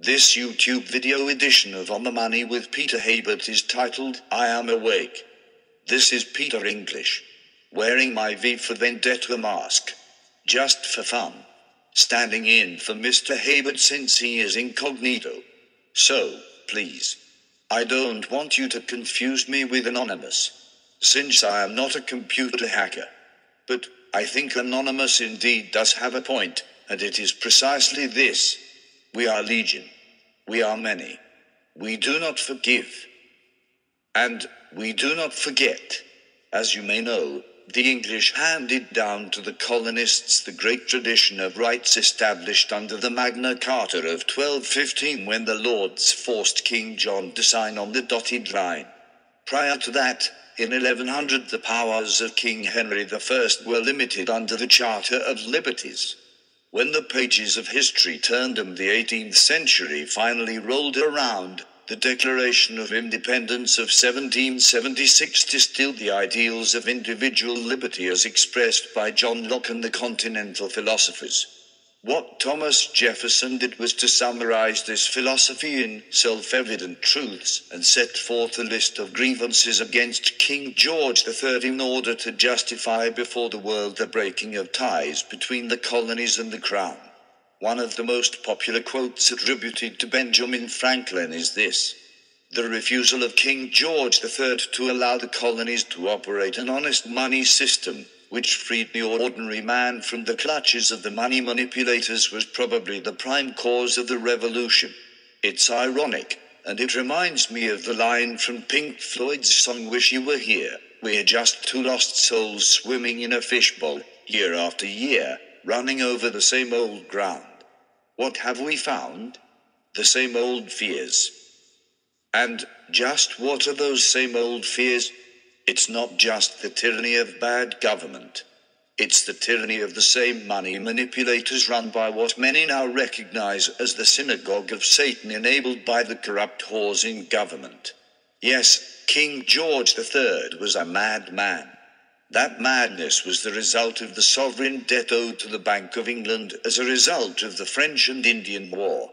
This YouTube video edition of On the Money with Peter Hebert is titled, I Am Awake. This is Peter English, wearing my V for Vendetta mask, just for fun, standing in for Mr. Hebert since he is incognito. So, please, I don't want you to confuse me with Anonymous, since I am not a computer hacker. But I think Anonymous indeed does have a point, and it is precisely this. We are legion. We are many. We do not forgive. And we do not forget. As you may know, the English handed down to the colonists the great tradition of rights established under the Magna Carta of 1215 when the Lords forced King John to sign on the dotted line. Prior to that, in 1100 the powers of King Henry I were limited under the Charter of Liberties. When the pages of history turned and the 18th century finally rolled around, the Declaration of Independence of 1776 distilled the ideals of individual liberty as expressed by John Locke and the Continental philosophers. What Thomas Jefferson did was to summarize this philosophy in self-evident truths and set forth a list of grievances against King George III in order to justify before the world the breaking of ties between the colonies and the crown. One of the most popular quotes attributed to Benjamin Franklin is this: "The refusal of King George III to allow the colonies to operate an honest money system, which freed the ordinary man from the clutches of the money manipulators, was probably the prime cause of the revolution." It's ironic, and it reminds me of the line from Pink Floyd's song Wish You Were Here. We're just two lost souls swimming in a fishbowl, year after year, running over the same old ground. What have we found? The same old fears. And just what are those same old fears? It's not just the tyranny of bad government. It's the tyranny of the same money manipulators run by what many now recognize as the synagogue of Satan, enabled by the corrupt whores in government. Yes, King George III was a madman. That madness was the result of the sovereign debt owed to the Bank of England as a result of the French and Indian War.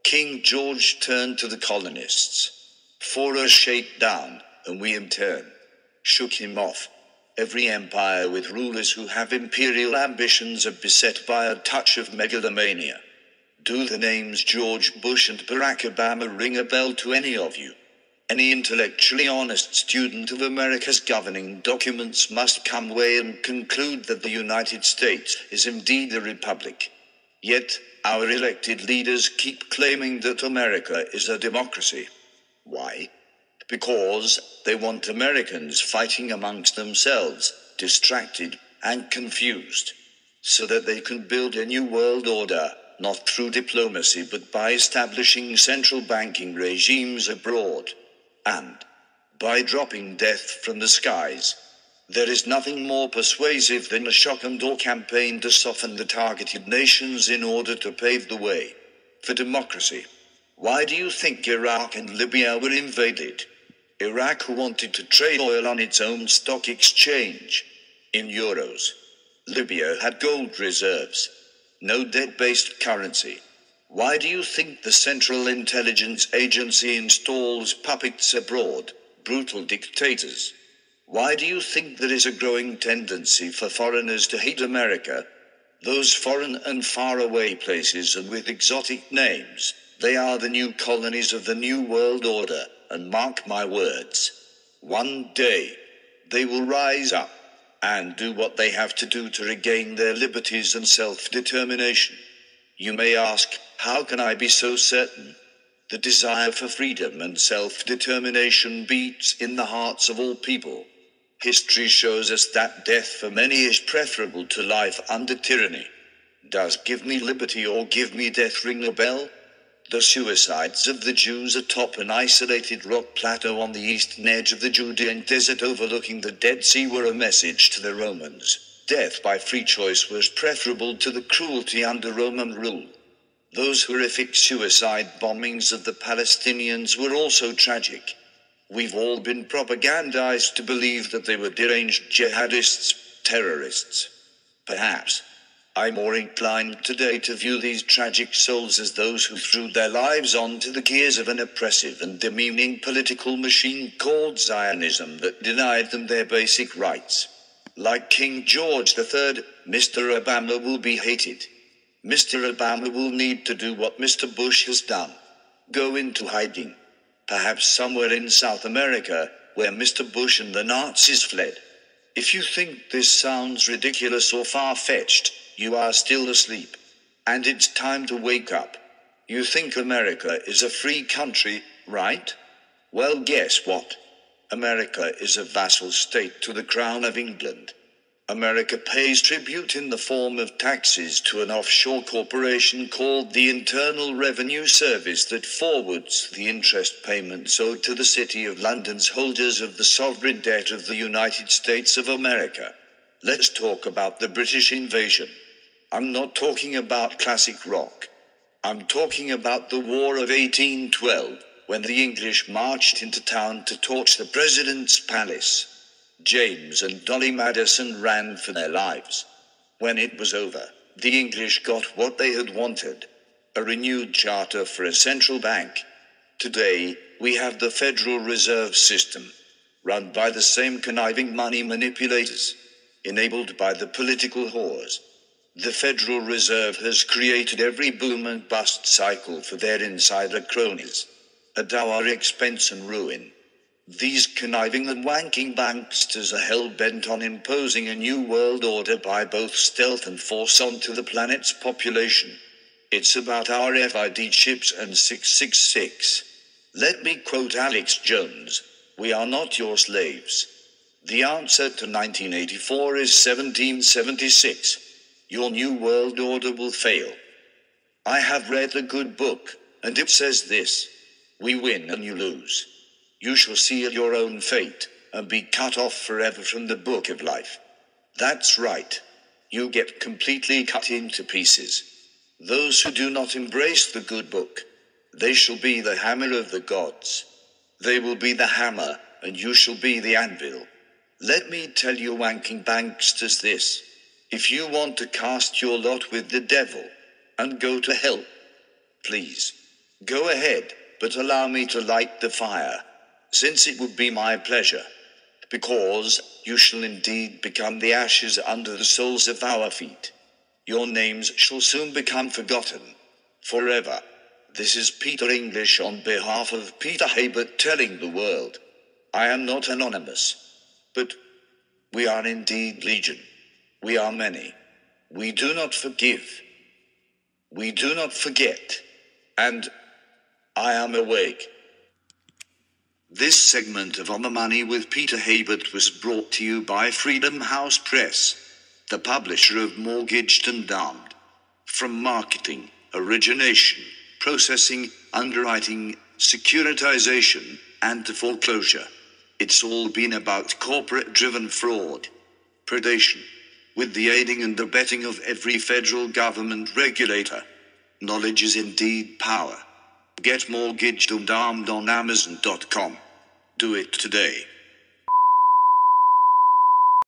King George turned to the colonists for a shakedown, and we in turn shook him off. Every empire with rulers who have imperial ambitions are beset by a touch of megalomania. Do the names George Bush and Barack Obama ring a bell to any of you? Any intellectually honest student of America's governing documents must come away and conclude that the United States is indeed a republic. Yet, our elected leaders keep claiming that America is a democracy. Why? Because they want Americans fighting amongst themselves, distracted and confused, so that they can build a new world order, not through diplomacy but by establishing central banking regimes abroad, and by dropping death from the skies. There is nothing more persuasive than a shock and awe campaign to soften the targeted nations in order to pave the way for democracy. Why do you think Iraq and Libya were invaded? Iraq wanted to trade oil on its own stock exchange, in euros. Libya had gold reserves, no debt-based currency. Why do you think the Central Intelligence Agency installs puppets abroad, brutal dictators? Why do you think there is a growing tendency for foreigners to hate America? Those foreign and faraway places and with exotic names, they are the new colonies of the New World Order. And mark my words, one day they will rise up and do what they have to do to regain their liberties and self-determination. You may ask, how can I be so certain? The desire for freedom and self-determination beats in the hearts of all people. History shows us that death for many is preferable to life under tyranny. Does "give me liberty" or "give me death" ring a bell? The suicides of the Jews atop an isolated rock plateau on the eastern edge of the Judean desert overlooking the Dead Sea were a message to the Romans. Death by free choice was preferable to the cruelty under Roman rule. Those horrific suicide bombings of the Palestinians were also tragic. We've all been propagandized to believe that they were deranged jihadists, terrorists. Perhaps. I'm more inclined today to view these tragic souls as those who threw their lives onto the gears of an oppressive and demeaning political machine called Zionism that denied them their basic rights. Like King George III, Mr. Obama will be hated. Mr. Obama will need to do what Mr. Bush has done. Go into hiding. Perhaps somewhere in South America, where Mr. Bush and the Nazis fled. If you think this sounds ridiculous or far-fetched, you are still asleep. And it's time to wake up. You think America is a free country, right? Well, guess what? America is a vassal state to the Crown of England. America pays tribute in the form of taxes to an offshore corporation called the Internal Revenue Service that forwards the interest payments owed to the City of London's holders of the sovereign debt of the United States of America. Let's talk about the British invasion. I'm not talking about classic rock. I'm talking about the War of 1812, when the English marched into town to torch the President's palace. James and Dolly Madison ran for their lives. When it was over, the English got what they had wanted: a renewed charter for a central bank. Today, we have the Federal Reserve System, run by the same conniving money manipulators, enabled by the political whores. The Federal Reserve has created every boom and bust cycle for their insider cronies, at our expense and ruin. These conniving and wanking banksters are hell-bent on imposing a new world order by both stealth and force onto the planet's population. It's about our RFID chips and 666. Let me quote Alex Jones: "We are not your slaves." The answer to 1984 is 1776. Your new world order will fail. I have read the good book, and it says this: we win and you lose. You shall see your own fate, and be cut off forever from the book of life. That's right. You get completely cut into pieces. Those who do not embrace the good book, they shall be the hammer of the gods. They will be the hammer, and you shall be the anvil. Let me tell you wanking banksters this: if you want to cast your lot with the devil, and go to hell, please, go ahead, but allow me to light the fire, since it would be my pleasure, because you shall indeed become the ashes under the soles of our feet. Your names shall soon become forgotten, forever. This is Peter English on behalf of Peter Hebert telling the world. I am not anonymous, but we are indeed legion. We are many. We do not forgive. We do not forget. And I am awake. This segment of On the Money with Peter Hebert was brought to you by Freedom House Press, the publisher of Mortgaged and Damned. From marketing, origination, processing, underwriting, securitization, and to foreclosure, it's all been about corporate-driven fraud, predation, with the aiding and abetting of every federal government regulator. Knowledge is indeed power. Get Mortgaged and Damned on Amazon.com. Do it today.